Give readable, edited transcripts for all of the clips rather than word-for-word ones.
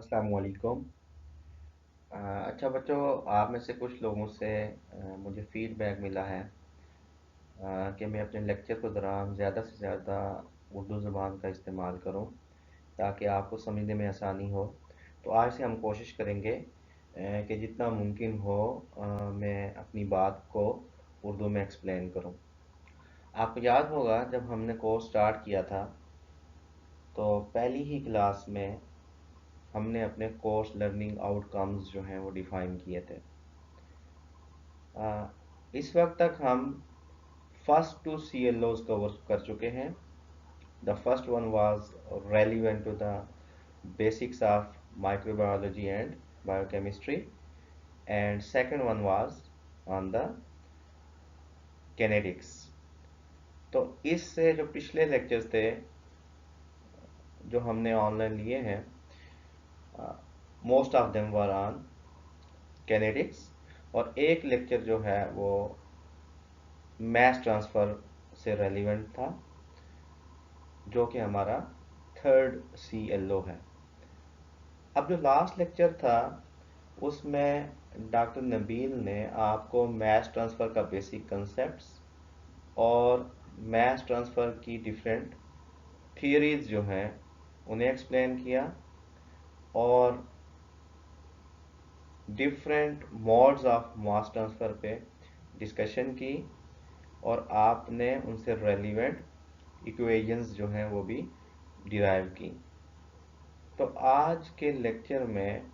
अस्सलाम वालेकुम। अच्छा बच्चों, आप में से कुछ लोगों से मुझे फ़ीडबैक मिला है कि मैं अपने लेक्चर के दौरान ज़्यादा से ज़्यादा उर्दू ज़बान का इस्तेमाल करूं ताकि आपको समझने में आसानी हो। तो आज से हम कोशिश करेंगे कि जितना मुमकिन हो मैं अपनी बात को उर्दू में एक्सप्लेन करूं। आपको याद होगा जब हमने कोर्स स्टार्ट किया था तो पहली ही क्लास में हमने अपने कोर्स लर्निंग आउटकम्स जो हैं वो डिफ़ाइन किए थे। इस वक्त तक हम फर्स्ट टू CLOs कवर कर चुके हैं। The first one was relevant to the basics of microbiology and biochemistry and second one was on the kinetics. तो इससे जो पिछले लेक्चर्स थे जो हमने ऑनलाइन लिए हैं, most of them were on kinetics, और एक लेक्चर जो है वो मैस ट्रांसफ़र से रेलिवेंट था जो कि हमारा थर्ड CLO है। अब जो लास्ट लेक्चर था उसमें डॉक्टर नबील ने आपको मैस ट्रांसफ़र का बेसिक कंसेप्ट्स और मैस ट्रांसफ़र की डिफरेंट थियरीज जो हैं उन्हें एक्सप्लेन किया और different modes of mass transfer पे डिस्कशन की, और आपने उनसे रेलिवेंट इक्वेशंस जो हैं वो भी डिराइव की। तो आज के लेक्चर में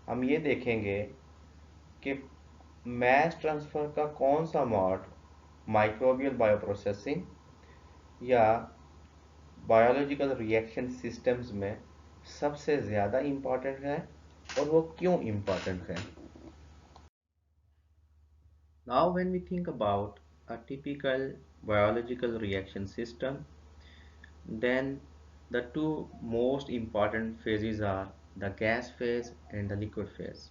हम ये देखेंगे कि मैस ट्रांसफ़र का कौन सा मॉड माइक्रोबियल बायोप्रोसेसिंग या बायोलॉजिकल रिएक्शन सिस्टम्स में सबसे ज़्यादा इम्पॉर्टेंट है और वो क्यों इम्पॉर्टेंट है। Now when we think about a typical biological reaction system, then the two most important phases are the gas phase and the liquid phase.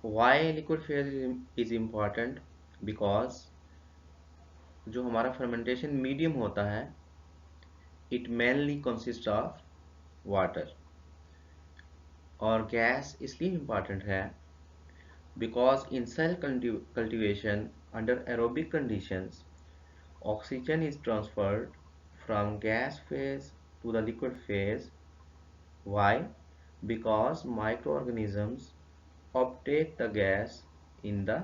Why liquid phase is important? Because जो हमारा fermentation medium होता है it mainly consists of water, और gas इसलिए important है because in cell cultivation under aerobic conditions oxygen is transferred from gas phase to the liquid phase. Why? Because microorganisms uptake the gas in the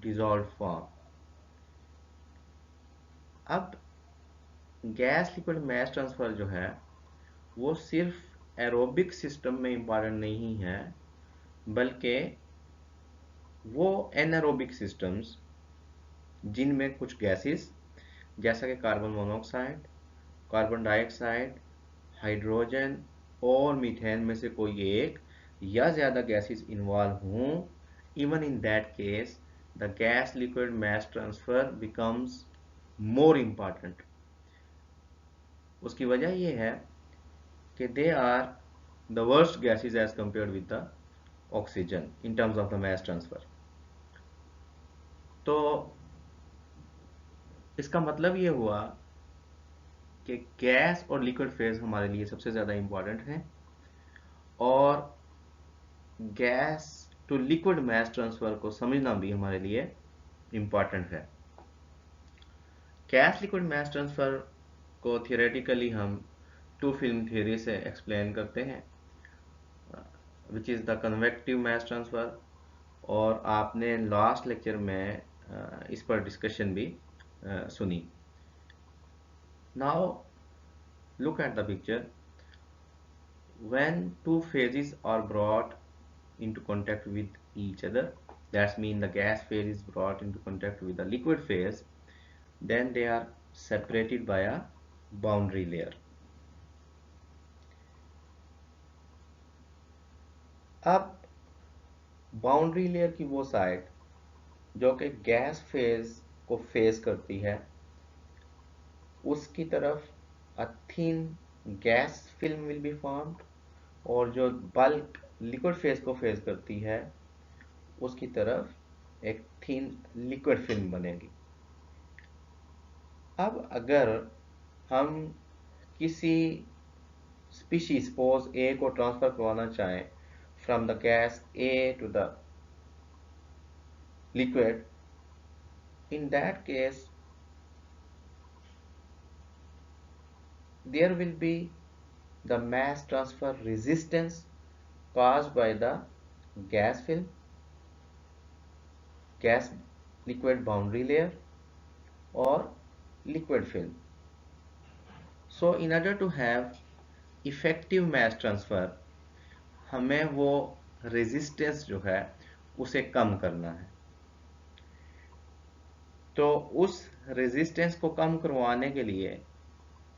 dissolved form. अब gas liquid mass transfer जो है वो सिर्फ aerobic system में important नहीं है, बल्कि वो एनारोबिक सिस्टम्स जिनमें कुछ गैसेस जैसा कि carbon monoxide, carbon dioxide, hydrogen और मीथेन में से कोई एक या ज़्यादा गैसेस इन्वॉल्व हों, even in that case the gas liquid mass transfer becomes more important. उसकी वजह यह है कि they are the worst gases as compared with the oxygen in terms of the mass transfer. तो इसका मतलब ये हुआ कि गैस और लिक्विड फेज हमारे लिए सबसे ज़्यादा इम्पॉर्टेंट है, और gas to liquid mass transfer को समझना भी हमारे लिए इम्पॉर्टेंट है। गैस लिक्विड मैस ट्रांसफ़र को थियोरेटिकली हम टू फिल्म थियरी से एक्सप्लेन करते हैं, which is the convective mass transfer, और आपने लास्ट लेक्चर में इस पर डिस्कशन भी सुनी। Now look at the picture. When two phases are brought into contact with each other, that means the gas phase is brought into contact with the liquid phase, then they are separated by a boundary layer. अब boundary layer की वो side जो कि gas phase को face करती है उसकी तरफ a thin gas film will be formed, और जो बल्क लिक्विड फेज को फेस करती है उसकी तरफ एक थिन लिक्विड फिल्म बनेगी। अब अगर हम किसी स्पीशीज सपोज ए को ट्रांसफर करवाना चाहें from the gas A to the liquid, in that case there will be the mass transfer resistance caused by the gas film, gas liquid boundary layer or liquid film. So in order to have effective mass transfer, हमें वो resistance जो है उसे कम करना है। तो उस resistance को कम करवाने के लिए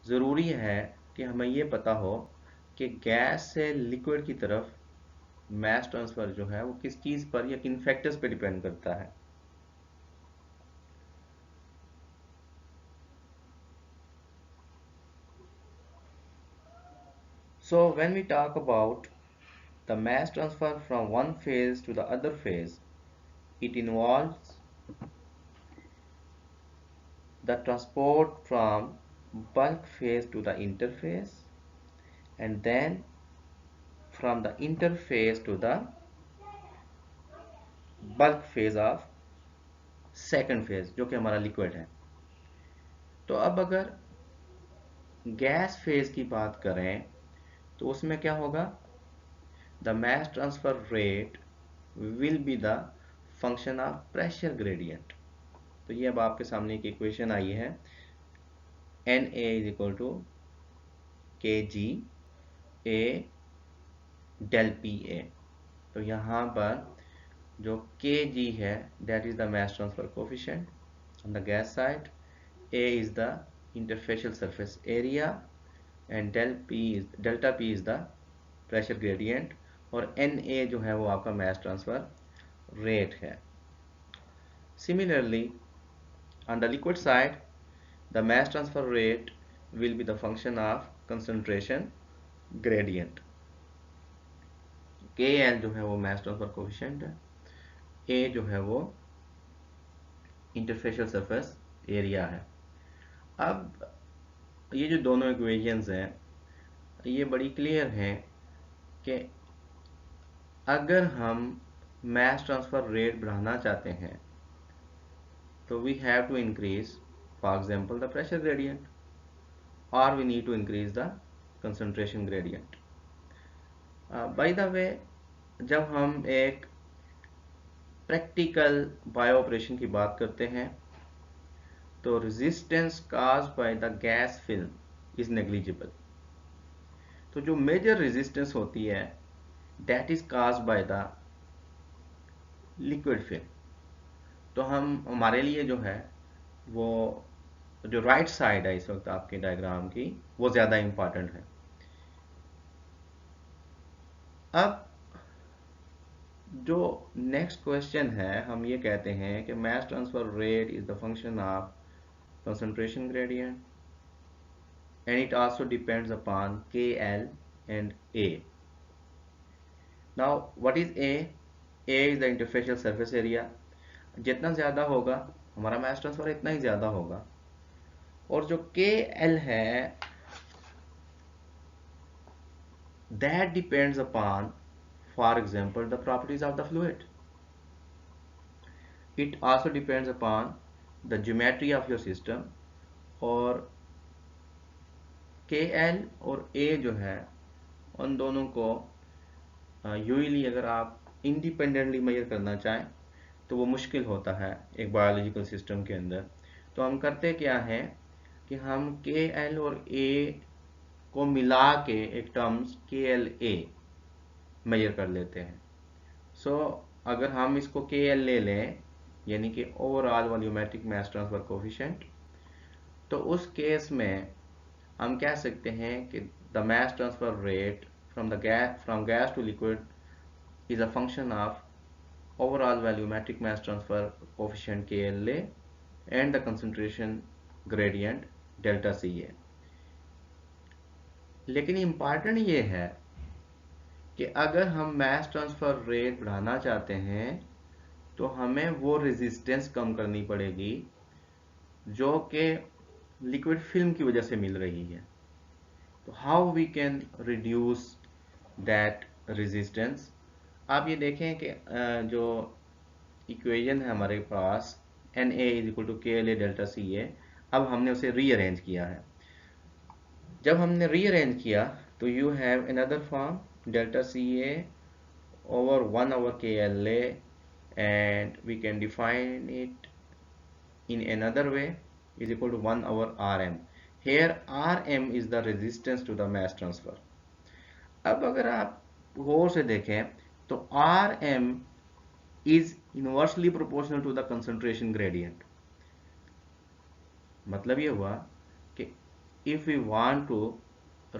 ज़रूरी है कि हमें ये पता हो कि गैस से लिक्विड की तरफ मास ट्रांसफ़र जो है वो किस चीज़ पर या किन फैक्टर्स पे डिपेंड करता है। So when we talk about the mass transfer from one phase to the other phase, it involves the transport from bulk phase to the interface and then from the interface to the bulk phase of second phase जो कि हमारा liquid है। तो अब अगर gas phase की बात करें तो उसमें क्या होगा, the mass transfer rate will be the function of pressure gradient. तो ये अब आपके सामने एक इक्वेशन आई है, N A is equal to K G A del P A. तो यहाँ पर जो के जी है that is the mass transfer coefficient on the gas side, A is the interfacial surface area and delta P is the pressure gradient और N A जो है वो आपका मास ट्रांसफर रेट है। Similarly on the liquid side the mass transfer rate will be the function of concentration gradient. के L जो है वो मास ट्रांसफर कोफिशिएंट है, ए जो है वो इंटरफेशियल सरफेस एरिया है। अब ये जो दोनों इक्वेशंस हैं ये बड़ी क्लियर हैं कि अगर हम मास ट्रांसफर रेट बढ़ाना चाहते हैं तो we have to increase for example the pressure gradient और we need to increase the concentration gradient. By the way, जब हम एक प्रैक्टिकल बायो ऑपरेशन की बात करते हैं तो resistance caused by the gas film is negligible. तो जो मेजर रेजिस्टेंस होती है that is caused by the liquid film. तो हमारे लिए जो है वो जो राइट साइड है इस वक्त आपके डायग्राम की वो ज़्यादा इम्पॉर्टेंट है। अब जो नेक्स्ट क्वेश्चन है हम ये कहते हैं कि मास transfer rate is the function of concentration gradient and it also depends upon KL and A. Now what is A? A is the interfacial surface area। जितना ज़्यादा होगा हमारा मास ट्रांसफर इतना ही ज़्यादा होगा। और जो KL है that depends upon, for example, the properties of the fluid. It also depends upon the geometry of your system। और KL और A जो है उन दोनों को यूजली अगर आप इंडिपेंडेंटली मेजर करना चाहें तो वो मुश्किल होता है एक बायोलॉजिकल सिस्टम के अंदर। तो हम करते क्या है कि हम KL और A को मिला के एक टर्म्स KLA मेजर कर लेते हैं। सो अगर हम इसको KL ले लें यानी कि overall volumetric mass transfer coefficient, तो उस केस में हम कह सकते हैं कि the mass transfer rate from gas to liquid is a function of overall volumetric mass transfer coefficient KLA and the concentration gradient delta CA। लेकिन इम्पॉर्टेंट ये है कि अगर हम मास ट्रांसफर रेट बढ़ाना चाहते हैं तो हमें वो रेजिस्टेंस कम करनी पड़ेगी जो कि लिक्विड फिल्म की वजह से मिल रही है। तो how we can reduce that resistance. आप ये देखें कि जो इक्वेशन है हमारे पास N A is equal to K L A delta C A, अब हमने उसे रीअरेंज किया है। जब हमने रीअरेंज किया तो you have another form delta C A over 1 over KLA, and we can define it in another way is equal to 1 over RM. Here RM is the resistance to the mass transfer. अब अगर आप गौर से देखें तो RM is inversely proportional to the concentration gradient. मतलब ये हुआ कि if we want to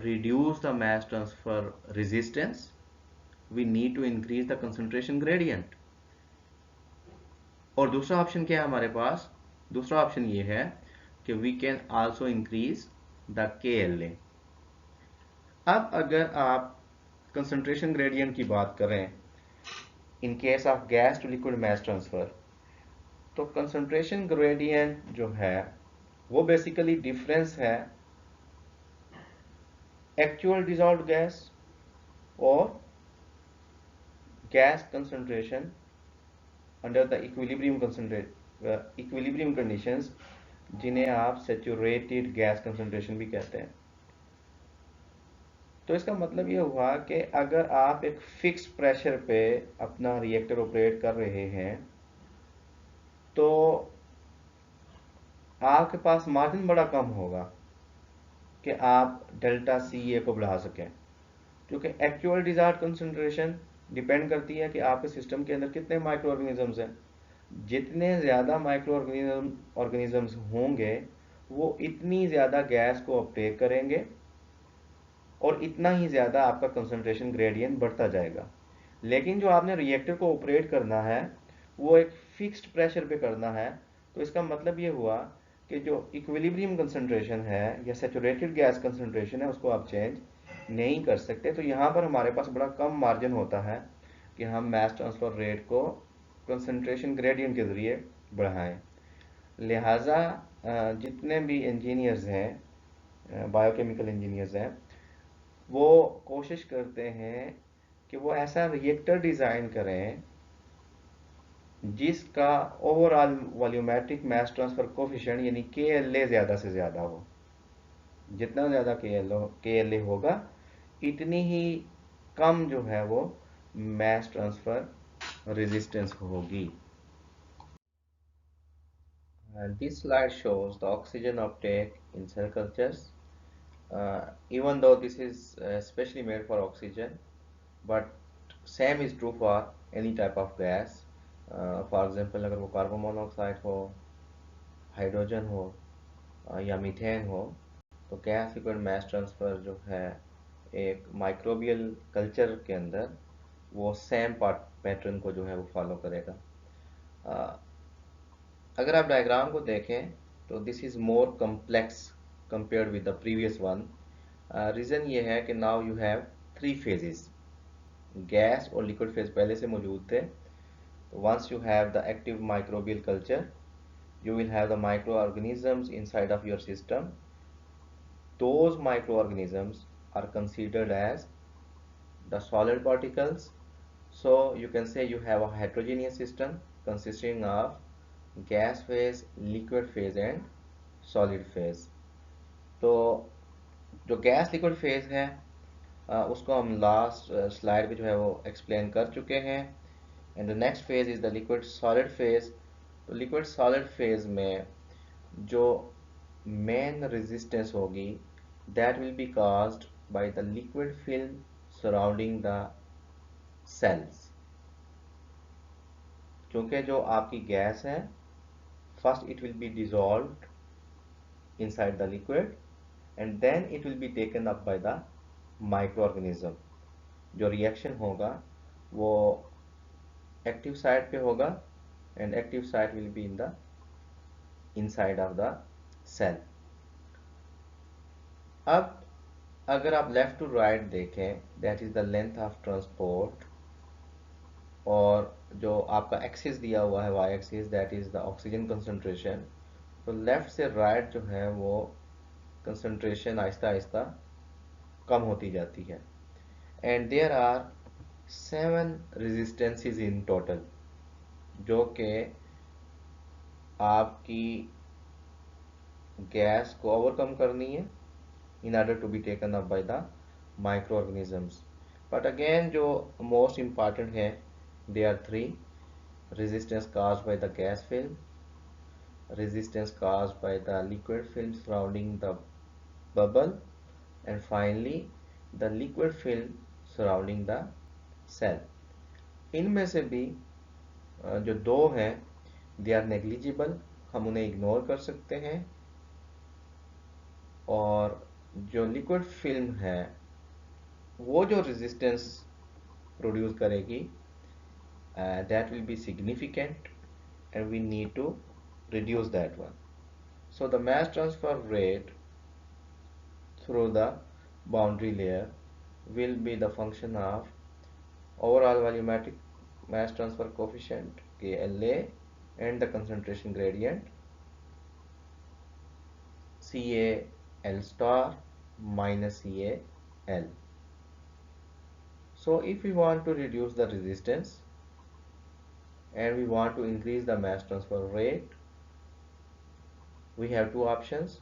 reduce the mass transfer resistance, we need to increase the concentration gradient. और दूसरा ऑप्शन क्या है हमारे पास? दूसरा ऑप्शन ये है कि we can also increase the KLA। अब अगर आप कंसंट्रेशन ग्रेडियंट की बात करें in case of gas to liquid mass transfer, तो कंसंट्रेशन ग्रेडियंट जो है वो बेसिकली डिफरेंस है एक्चुअल डिसॉल्व्ड गैस और gas concentration under the equilibrium conditions, जिन्हें आप सैचुरेटेड गैस कंसंट्रेशन भी कहते हैं। तो इसका मतलब ये हुआ कि अगर आप एक फिक्स प्रेशर पे अपना रिएक्टर ऑपरेट कर रहे हैं तो आपके पास मार्जिन बड़ा कम होगा कि आप डेल्टा सी ए को बढ़ा सकें, क्योंकि एक्चुअल डिजायर्ड कंसंट्रेशन डिपेंड करती है कि आपके सिस्टम के अंदर कितने माइक्रो ऑर्गेनिजम्स हैं। जितने ज़्यादा माइक्रो ऑर्गेनिजम्स होंगे वो इतनी ज़्यादा गैस को अपटेक करेंगे और इतना ही ज़्यादा आपका कंसंट्रेशन ग्रेडियंट बढ़ता जाएगा। लेकिन जो आपने रिएक्टर को ऑपरेट करना है वो एक फिक्स्ड प्रेशर पे करना है, तो इसका मतलब ये हुआ कि जो इक्विलिब्रियम कंसंट्रेशन है या सैचुरेटेड गैस कंसंट्रेशन है उसको आप चेंज नहीं कर सकते। तो यहाँ पर हमारे पास बड़ा कम मार्जिन होता है कि हम मास ट्रांसफर रेट को कंसंट्रेशन ग्रेडियंट के ज़रिए बढ़ाएं। लिहाजा जितने भी इंजीनियर्स हैं, बायोकेमिकल इंजीनियर्स हैं, वो कोशिश करते हैं कि वो ऐसा रिएक्टर डिज़ाइन करें जिसका overall volumetric mass transfer coefficient यानी KLA ज़्यादा से ज़्यादा हो। जितना ज़्यादा KLA होगा इतनी ही कम जो है वो मास ट्रांसफर रेजिस्टेंस होगी। This slide shows the oxygen uptake in cell cultures. Even though this is specially made for oxygen, but same is true for any type of gas. For example, अगर वो carbon monoxide हो, hydrogen हो या methane हो, तो gas liquid mass transfer जो है एक माइक्रोबियल कल्चर के अंदर वो सेम पैटर्न को जो है वो फॉलो करेगा। अगर आप डायग्राम को देखें तो this is more complex compared with the previous one. Reason ये है कि now you have 3 phases, gas और लिक्विड फेज पहले से मौजूद थे। Once you have the active microbial culture, you will have the microorganisms inside of your system. Those microorganisms are considered as the solid particles. So you can say you have a heterogeneous system consisting of gas phase, liquid phase and solid phase. तो जो gas liquid phase है उसको हम last slide पे जो है वो explain कर चुके हैं। And the next phase is the liquid solid phase. तो लिक्विड सॉलिड फेज में जो मेन रेजिस्टेंस होगी that will be caused by the liquid film surrounding the cells. क्योंकि जो आपकी गैस है first it will be dissolved inside the liquid and then it will be taken up by the microorganism। जो reaction होगा वो active side पे होगा and active side will be in the inside of the cell. अब अगर आप left to right देखें that is the length of transport, और जो आपका एक्सिस दिया हुआ है Y axis that is the oxygen concentration. तो लेफ्ट से राइट जो है वो कंसंट्रेशन आहिस्ता आहिस्ता कम होती जाती है। And there are 7 resistances in total, जो कि आपकी गैस को ओवरकम करनी है in order to be taken up by the microorganisms. But again जो most important है, they are 3: resistance caused by the gas film, resistance caused by the liquid film surrounding the bubble, and finally the liquid film surrounding the cell. इनमें से भी जो दो हैं they are negligible, हम उन्हें इग्नोर कर सकते हैं, और जो लिक्विड फिल्म है वो जो रेजिस्टेंस प्रोड्यूस करेगी that will be significant and we need to reduce that one. So the mass transfer rate through the boundary layer will be the function of overall volumetric mass transfer coefficient KLA and the concentration gradient CAL star minus CAL. So if we want to reduce the resistance and we want to increase the mass transfer rate, we have two options.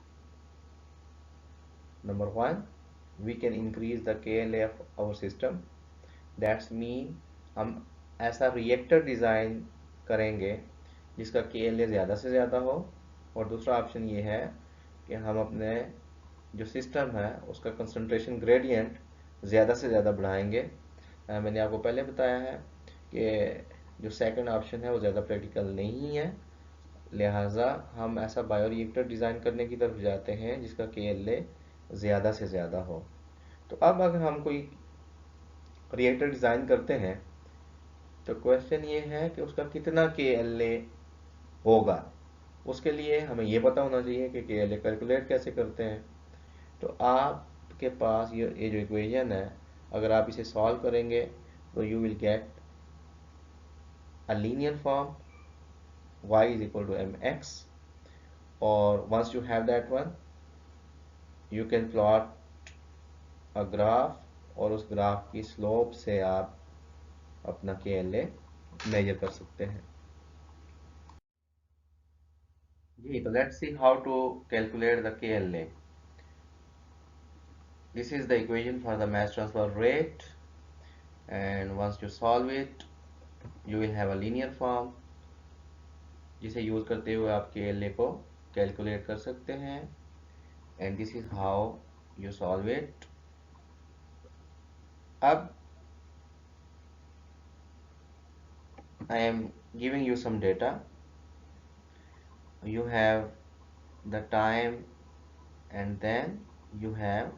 Number one, we can increase the KLA of our system. That's mean हम ऐसा reactor design करेंगे जिसका KLA ज़्यादा से ज़्यादा हो, और दूसरा ऑप्शन ये है कि हम अपने जो सिस्टम है उसका कंसंट्रेशन ग्रेडियंट ज़्यादा से ज़्यादा बढ़ाएंगे। मैंने आपको पहले बताया है कि जो सेकंड ऑप्शन है वो ज़्यादा प्रैक्टिकल नहीं है, लिहाजा हम ऐसा बायोरिएक्टर डिज़ाइन करने की तरफ जाते हैं जिसका KLA ज़्यादा से ज़्यादा हो। तो अब अगर हम कोई रिएक्टर डिज़ाइन करते हैं तो क्वेश्चन ये है कि उसका कितना KLA होगा। उसके लिए हमें ये पता होना चाहिए कि KLA कैलकुलेट कैसे करते हैं। तो आपके पास ये जो इक्वेशन है, अगर आप इसे सॉल्व करेंगे तो you will get a linear form y is equal to mx, or once you have that one you can plot a graph, और उस ग्राफ की स्लोप से आप अपना KLA मेजर कर सकते हैं। जी, तो let's see how to calculate the KLA. This is the equation for the mass transfer rate, and once you solve it you will have a linear form जिसे यूज करते हुए आप KLA को कैलकुलेट कर सकते हैं, and this is how you solve it. अब I am giving you some data. You have the time and then you have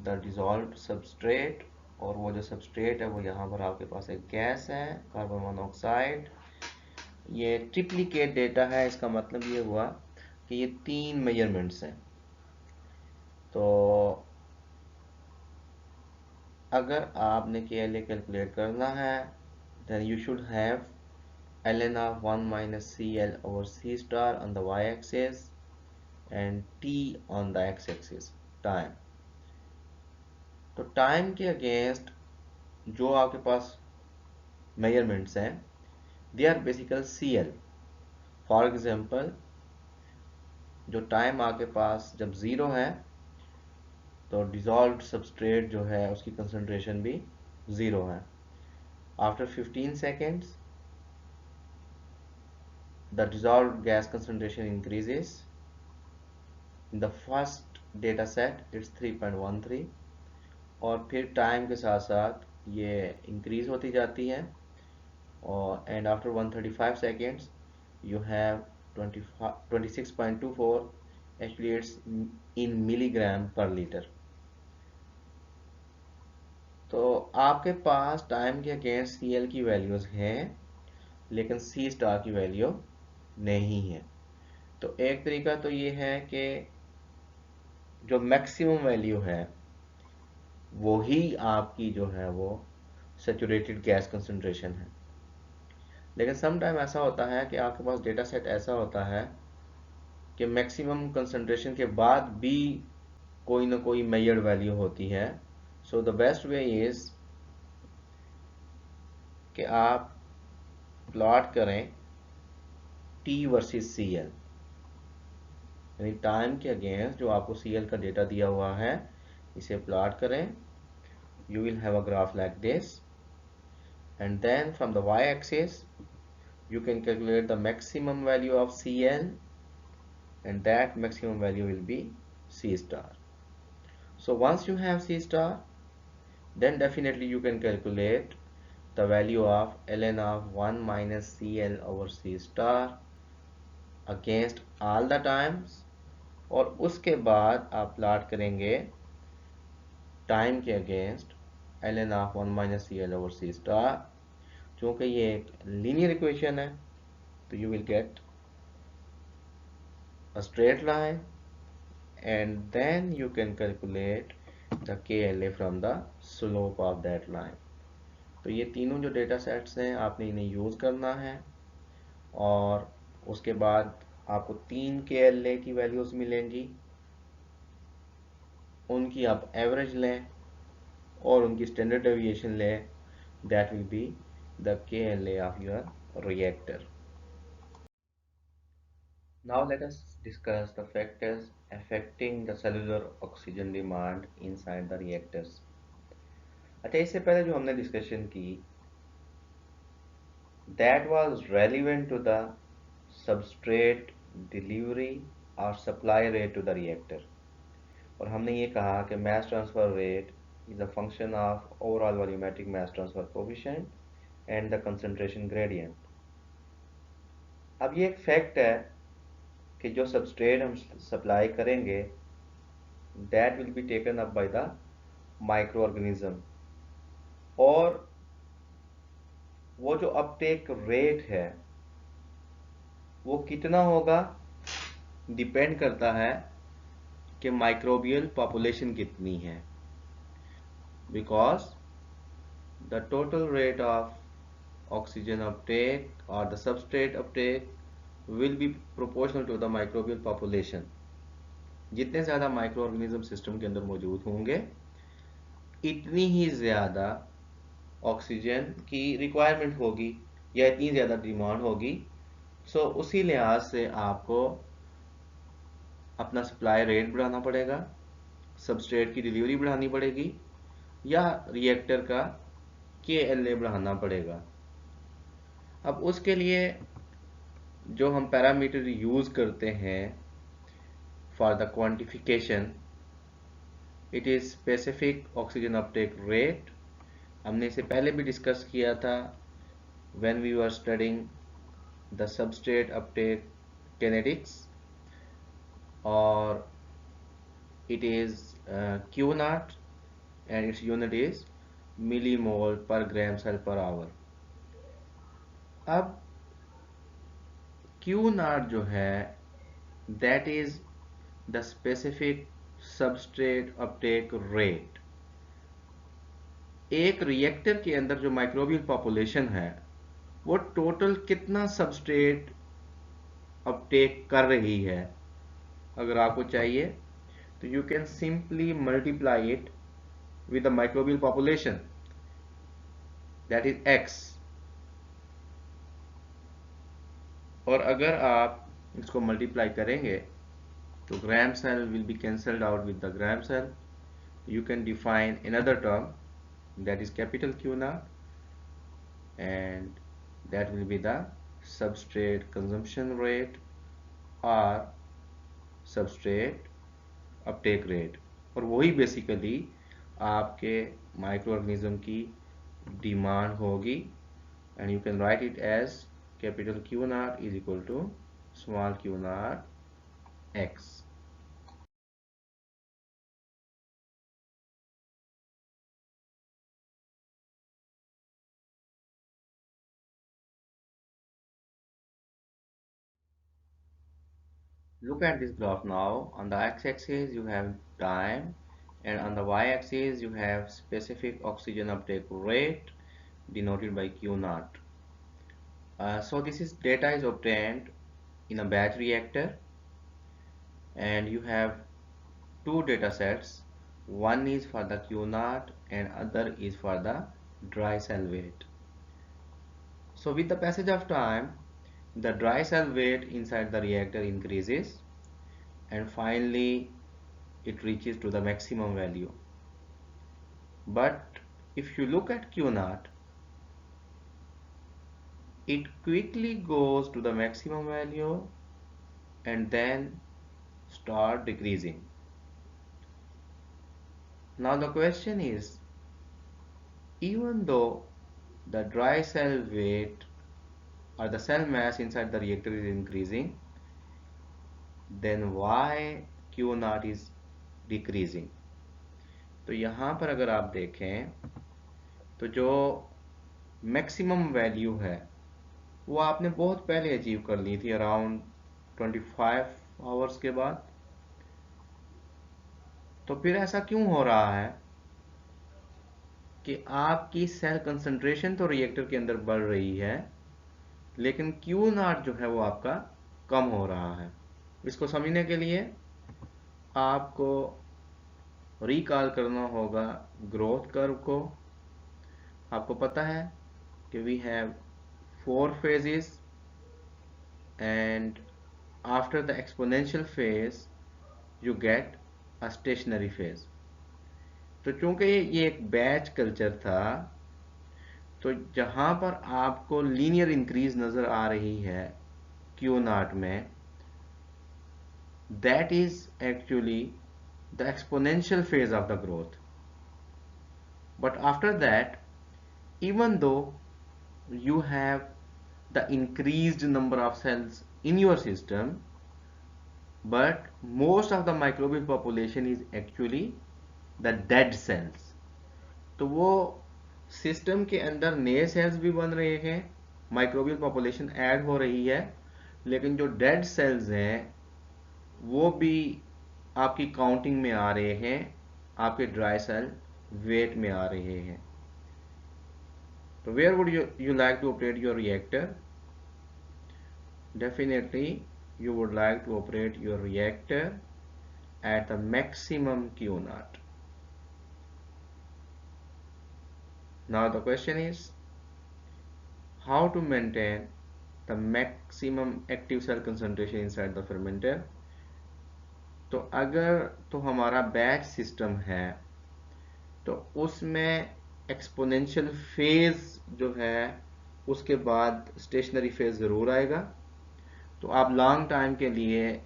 the dissolved substrate, और वो जो सबस्ट्रेट है वो यहाँ पर आपके पास एक गैस है, कार्बन मोनोऑक्साइड। ये ट्रिप्लिकेट डेटा है, इसका मतलब ये हुआ कि ये 3 मेजरमेंट्स हैं। तो अगर आपने KLA कैलकुलेट करना है then you should have ln of 1 minus CL over C star on the y-axis and T on the x-axis, time. तो टाइम के अगेंस्ट जो आपके पास मेजरमेंट्स हैं they are basically CL। For example जो time आपके पास जब ज़ीरो है तो डिजॉल्व्ड सबस्ट्रेट जो है उसकी कंसंट्रेशन भी ज़ीरो है। After 15 seconds the dissolved gas concentration increases. In the first data set it's 3.13, और फिर टाइम के साथ साथ ये इंक्रीज होती जाती है, और and after 135 seconds you have 26.24, actually it's in milligram per liter। तो आपके पास टाइम के अगेंस्ट CL की वैल्यूज हैं लेकिन C स्टार की वैल्यू नहीं है। तो एक तरीका तो ये है कि जो मैक्सिमम वैल्यू है वो ही आपकी जो है वो सैचुरेटेड गैस कंसंट्रेशन है। लेकिन सम टाइम ऐसा होता है कि आपके पास डेटा सेट ऐसा होता है कि मैक्सिमम कंसंट्रेशन के बाद भी कोई ना कोई मेजर्ड वैल्यू होती है so the best way is कि आप प्लॉट करें टी वर्सेस सी एल, यानी टाइम के अगेंस्ट जो आपको सी एल का डेटा दिया हुआ है इसे प्लॉट करें. You will have a graph like this, and then from the y-axis you can calculate the maximum value of CL, and that maximum value will be C star. So once you have C star, then definitely you can calculate the value of ln of 1 minus CL over C star against all the times, और उसके बाद आप plot करेंगे time के against ln of 1 minus C L over C star. चूंकि ये एक linear equation है तो you will get a straight line, and then you can calculate the KLA from the slope of that line. तो ये तीनों जो डेटा सेट्स हैं आपने इन्हें यूज़ करना है, और उसके बाद आपको 3 KLA की वैल्यूज़ मिलेंगी, उनकी आप एवरेज लें और उनकी स्टैंडर्ड डेविएशन लें. That will be the KLA of your reactor. Now let us discuss the factors affecting the cellular oxygen demand inside the reactors. अच्छा, इससे पहले जो हमने डिस्कशन की that was relevant to the substrate delivery or supply rate to the reactor, और हमने ये कहा कि mass transfer rate is a function of overall volumetric mass transfer coefficient and the concentration gradient. अब ये एक फैक्ट है कि जो सबस्ट्रेट हम सप्लाई करेंगे that will be taken up by the microorganism, और वो जो अपटेक रेट है वो कितना होगा डिपेंड करता है कि माइक्रोबियल पॉपुलेशन कितनी है, because the total rate of oxygen uptake और the substrate uptake will be proportional to the microbial population. जितने ज़्यादा माइक्रो ऑर्गेनिज्म सिस्टम के अंदर मौजूद होंगे इतनी ही ज़्यादा ऑक्सीजन की रिक्वायरमेंट होगी या इतनी ज़्यादा डिमांड होगी. सो उसी लिहाज से आपको अपना सप्लाई रेट बढ़ाना पड़ेगा, सबस्ट्रेट की डिलीवरी बढ़ानी पड़ेगी, या रिएक्टर का KLA बढ़ाना पड़ेगा. अब उसके लिए जो हम पैरामीटर यूज़ करते हैं for the quantification, it is specific oxygen Uptake rate. हमने इसे पहले भी डिस्कस किया था when we were studying the substrate uptake kinetics, or it is Q naught and its unit is millimole per gram cell per hour. अब Q naught जो है that is the specific substrate uptake rate. एक reactor के अंदर जो microbial population है वो total कितना सबस्ट्रेट अपटेक कर रही है अगर आपको चाहिए तो you can simply multiply it with the microbial population, that is x. और अगर आप इसको मल्टीप्लाई करेंगे तो gram cell will be cancelled out with the gram cell. You can define another term that is capital Q naught, and that will be the substrate consumption rate or substrate uptake rate, और वही basically आपके microorganism की demand होगी. And you can write it as capital Q naught is equal to small q naught x. Look at this graph now. On the x-axis you have time, and on the y-axis you have specific oxygen uptake rate denoted by Q naught. So this is data is obtained in a batch reactor, and you have two data sets. One is for the Q naught and other is for the dry cell weight. So with the passage of time, the dry cell weight inside the reactor increases and finally it reaches to the maximum value. But if you look at Q naught, it quickly goes to the maximum value and then start decreasing. Now the question is, even though the dry cell weight or the cell mass inside the reactor is increasing, then why Q naught is decreasing? तो यहाँ पर अगर आप देखें तो जो maximum value है वो आपने बहुत पहले अचीव कर ली थी, अराउंड 25 आवर्स के बाद। तो फिर ऐसा क्यों हो रहा है कि आपकी सेल कंसंट्रेशन तो रिएक्टर के अंदर बढ़ रही है लेकिन क्यू नॉट जो है वो आपका कम हो रहा है? इसको समझने के लिए आपको रिकॉल करना होगा ग्रोथ कर्व को। आपको पता है कि we have 4 phases and after the exponential phase you get a stationary phase। तो चूंकि ये एक बैच कल्चर था तो जहां पर आपको लीनियर इंक्रीज नजर आ रही है क्यू नॉट में, that is actually the exponential phase of the growth. But after that, even though you have the increased number of cells in your system, but most of the microbial population is actually the dead cells। तो वो system के अंदर नए sales भी बन रहे हैं, microbial population add हो रही है, लेकिन जो डेड सेल्स हैं वो भी आपकी काउंटिंग में आ रहे हैं, आपके ड्राई सेल वेट में आ रहे हैं। तो where would you like to operate your reactor? Definitely you would like to operate your reactor at the maximum Q naught। Now the question is how to maintain the maximum active cell concentration inside the fermenter। तो अगर तो हमारा batch system है तो उसमें exponential phase जो है उसके बाद स्टेशनरी फेज ज़रूर आएगा। तो आप लॉन्ग टाइम के लिए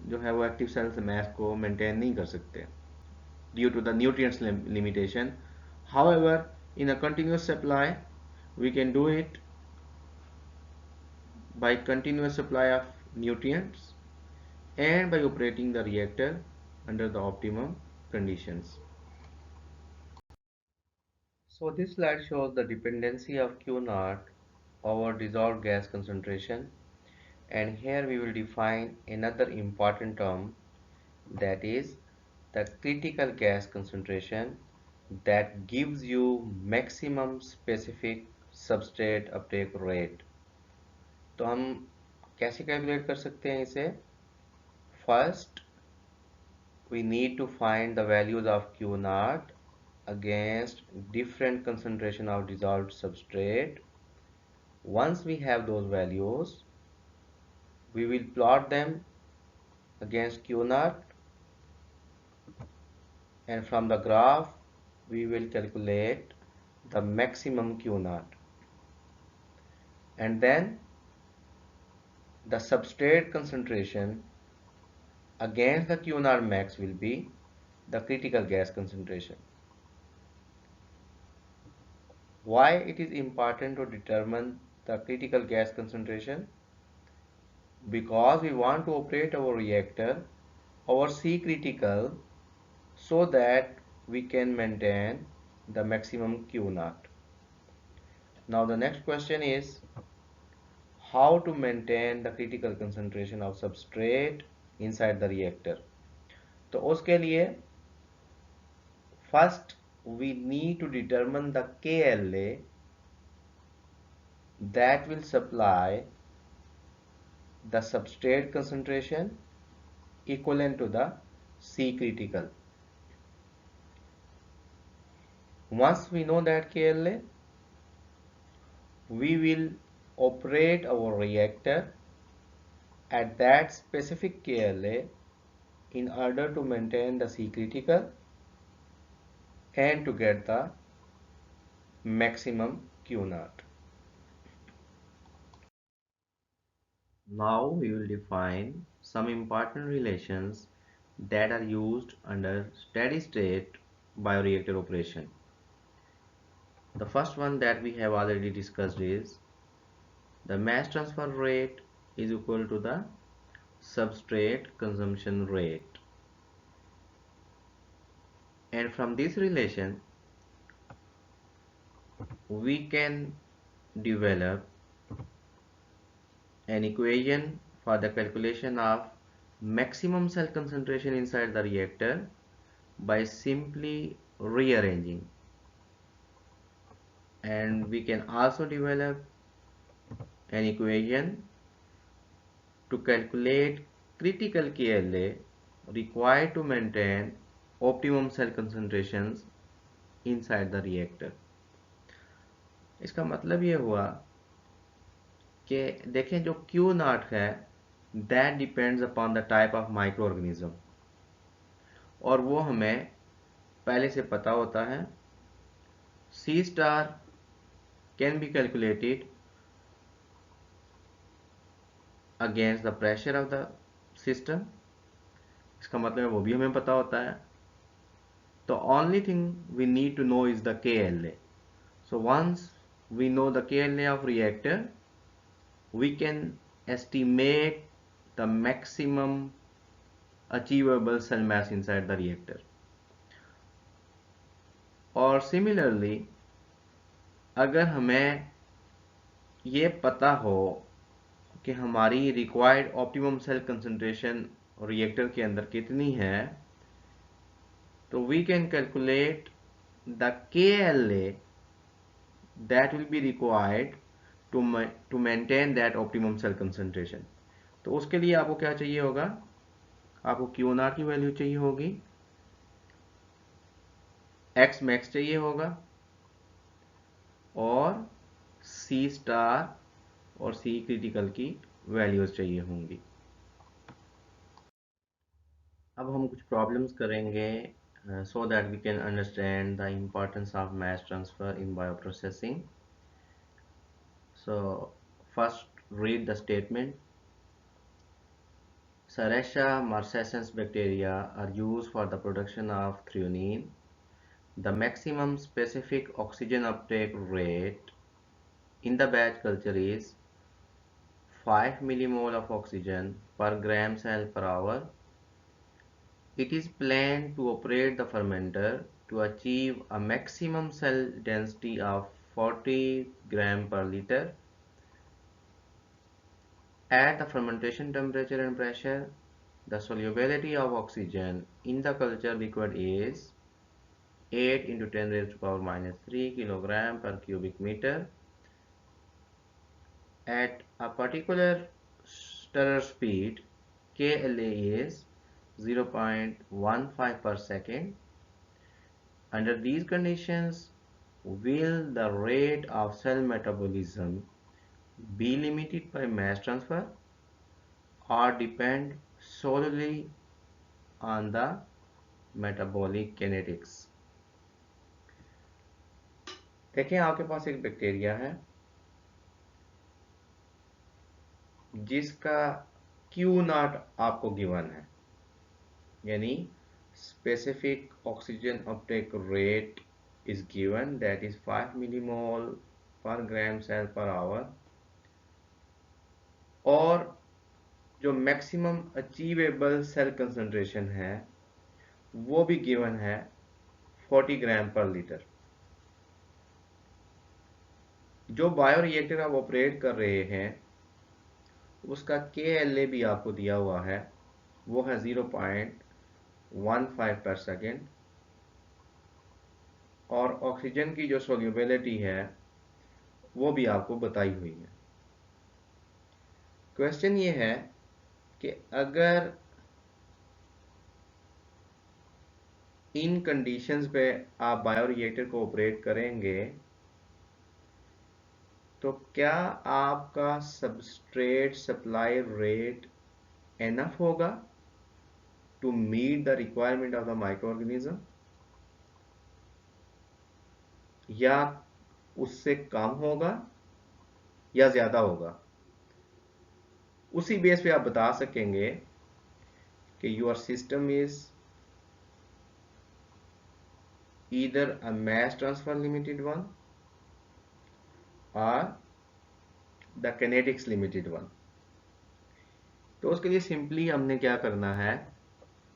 जो है वो एक्टिव सेल्स मैथ को मेंटेन नहीं कर सकते due to the nutrients limitation. However in a continuous supply we can do it by continuous supply of nutrients and by operating the reactor under the optimum conditions। So this slide shows the dependency of Q naught over dissolved gas concentration, and here we will define another important term, that is the critical gas concentration, that gives you maximum specific substrate uptake rate। तो हम कैसे calculate कर सकते हैं इसे? First we need to find the values of Q naught against different concentration of dissolved substrate। Once we have those values, we will plot them against Q naught, and from the graph we will calculate the maximum Q naught, and then the substrate concentration against the Q naught max will be the critical gas concentration। Why it is important to determine the critical gas concentration? Because we want to operate our reactor over C critical so that we can maintain the maximum Q naught। Now the next question is how to maintain the critical concentration of substrate inside the reactor। तो उसके लिए first we need to determine the KLa that will supply the substrate concentration equivalent to the C critical। Once we know that KLA, we will operate our reactor at that specific KLA in order to maintain the C critical and to get the maximum Q naught. Now we will define some important relations that are used under steady state bioreactor operation. The first one that we have already discussed is the mass transfer rate is equal to the substrate consumption rate. And from this relation, we can develop an equation for the calculation of maximum cell concentration inside the reactor by simply rearranging. And we can also develop an equation to calculate critical KLA required to maintain optimum cell concentrations inside the reactor. इसका मतलब ये हुआ कि देखें जो Q naught है that depends upon the type of microorganism और वो हमें पहले से पता होता है. C star can be calculated against the pressure of the system. इसका मतलब है वो भी हमें पता होता है. The only thing we need to know is the KLA. So once we know the KLA of reactor, we can estimate the maximum achievable cell mass inside the reactor. और similarly, अगर हमें ये पता हो कि हमारी required optimum cell concentration reactor के अंदर कितनी है, तो we can calculate the KLA that will be required to maintain that optimum cell concentration. तो उसके लिए आपको क्या चाहिए होगा, आपको Q naught की वैल्यू चाहिए होगी, X max चाहिए होगा और C star और C critical की वैल्यूज चाहिए होंगी. अब हम कुछ प्रॉब्लम्स करेंगे so that we can understand the importance of mass transfer in bioprocessing. So first read the statement. Serratia marcescens bacteria are used for the production of threonine. The maximum specific oxygen uptake rate in the batch culture is 5 millimole of oxygen per gram cell per hour. It is planned to operate the fermenter to achieve a maximum cell density of 40 gram per liter. At the fermentation temperature and pressure, the solubility of oxygen in the culture liquid is 8 into 10 raised to power minus 3 kilogram per cubic meter. At a particular stirrer speed, KLA is 0.15 per second. Under these conditions, will the rate of cell metabolism be limited by mass transfer or depend solely on the metabolic kinetics? देखिए आपके पास एक bacteria है जिसका Q naught आपको given है, यानी specific oxygen uptake rate is given, that is 5 millimole per gram cell per hour, और जो maximum achievable cell concentration है वो भी गिवन है 40 ग्राम पर लीटर. जो बायोरिएक्टर आप ऑपरेट कर रहे हैं उसका KLA भी आपको दिया हुआ है, वो है 0.15 पर सेकेंड, और ऑक्सीजन की जो सोल्यूबिलिटी है वो भी आपको बताई हुई है. क्वेश्चन ये है कि अगर इन कंडीशंस पे आप बायोरिएक्टर को ऑपरेट करेंगे तो क्या आपका सबस्ट्रेट सप्लाई रेट एनफ होगा to meet the requirement of the microorganism, या उससे कम होगा या ज्यादा होगा? उसी बेस पे आप बता सकेंगे कि your system is either a mass transfer limited one or the kinetics limited one। तो उसके लिए सिंपली हमने क्या करना है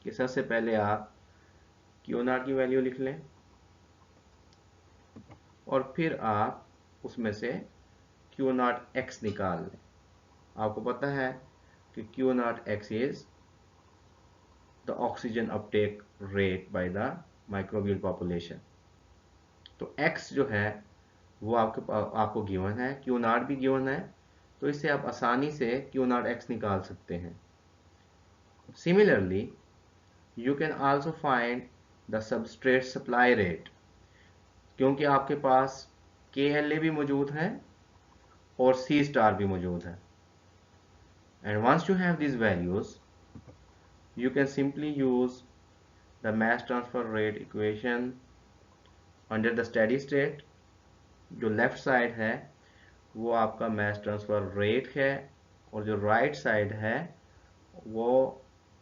कि सबसे पहले आप क्यू नॉट की वैल्यू लिख लें और फिर आप उसमें से क्यू नॉट एक्स निकाल लें। आपको पता है कि Q not x is the oxygen Uptake rate by the microbial population. तो एक्स जो है वो आपको गिवन है, क्यू नॉट भी गिवन है, तो इससे आप आसानी से क्यू नॉट एक्स निकाल सकते हैं। Similarly you can also find the substrate supply rate, क्योंकि आपके पास के एल ए भी मौजूद है और सी स्टार भी मौजूद है। And once you have these values you can simply use the mass transfer rate equation under the steady state। जो लेफ्ट साइड है वो आपका mass transfer rate है और जो राइट साइड है वो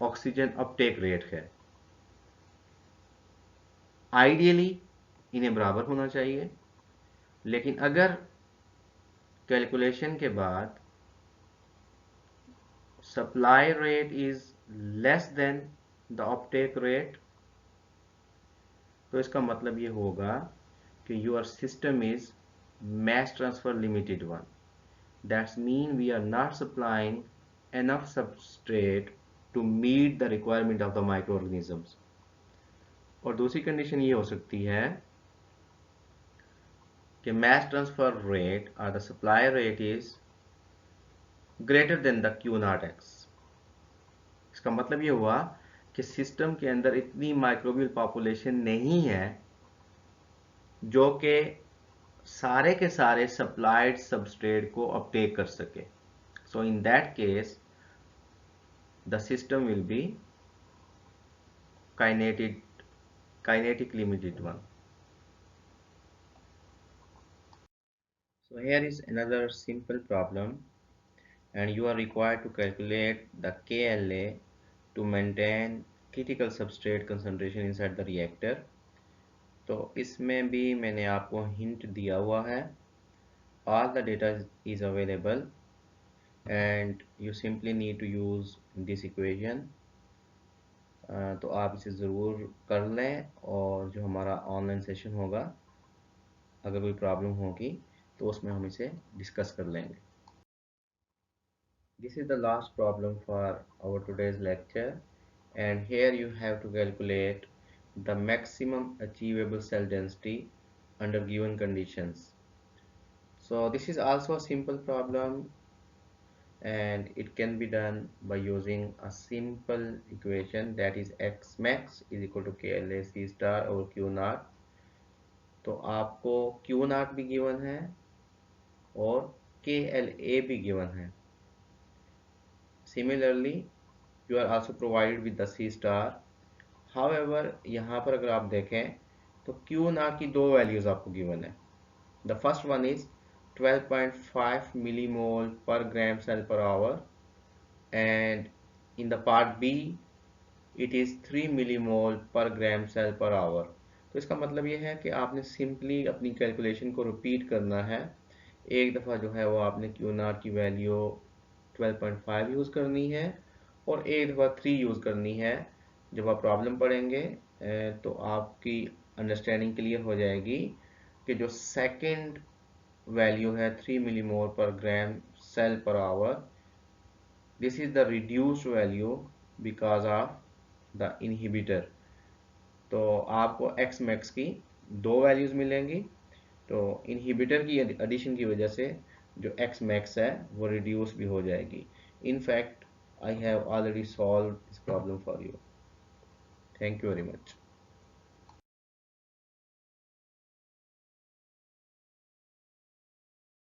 ऑक्सीजन अपटेक रेट है। आइडियली इन्हें बराबर होना चाहिए, लेकिन अगर कैलकुलेशन के बाद supply rate is less than the Uptake rate, तो इसका मतलब ये होगा कि your system is mass transfer limited one। That's mean we are not supplying enough substrate to meet the requirement of the microorganisms। और दूसरी कंडीशन ये हो सकती है कि mass transfer rate or the supply rate is greater than the Q naught x। इसका मतलब ये हुआ कि सिस्टम के अंदर इतनी माइक्रोबियल पॉपुलेशन नहीं है जो कि सारे के सारे सप्लाइड सबस्ट्रेट को अपटेक कर सके। So in that case the system will be kinetic limited one। So here is another simple problem, and you are required to calculate the KLa to maintain critical substrate concentration inside the reactor। तो इसमें भी मैंने आपको hint दिया हुआ है। All the data is available and you simply need to use this equation। तो आप इसे ज़रूर कर लें, और जो हमारा ऑनलाइन सेशन होगा अगर कोई प्रॉब्लम होगी तो उसमें हम इसे डिस्कस कर लेंगे। This is the last problem for our today's lecture, and here you have to calculate the maximum achievable cell density under given conditions। So this is also a simple problem and it can be done by using a simple equation, that is x max is equal to KLa C star over Q naught। तो आपको Q naught भी given है और KLa भी given है। Similarly you are also provided with the C star। However यहाँ पर अगर आप देखें तो Q naught की दो वैल्यूज आपको गिवन है। The first one is 12.5 millimole per gram cell per hour, and in the part B it is 3 millimole per gram cell per hour। तो इसका मतलब ये है कि आपने सिंपली अपनी कैलकुलेशन को रिपीट करना है। एक दफ़ा जो है वो आपने क्यू नॉट की वैल्यू 12.5 यूज़ करनी है और एक दफ़ा 3 यूज़ करनी है। जब आप प्रॉब्लम पढ़ेंगे तो आपकी अंडरस्टैंडिंग क्लियर हो जाएगी कि जो सेकंड वैल्यू है 3 मिलीमोल पर ग्राम सेल पर hour, this is the reduced value because of the inhibitor. तो आपको एक्स मैक्स की दो वैल्यूज मिलेंगी, तो इनहिबिटर की एडिशन की वजह से जो एक्स मैक्स है वो रिड्यूस भी हो जाएगी। In fact I have already solve this problem for you. Thank you very much.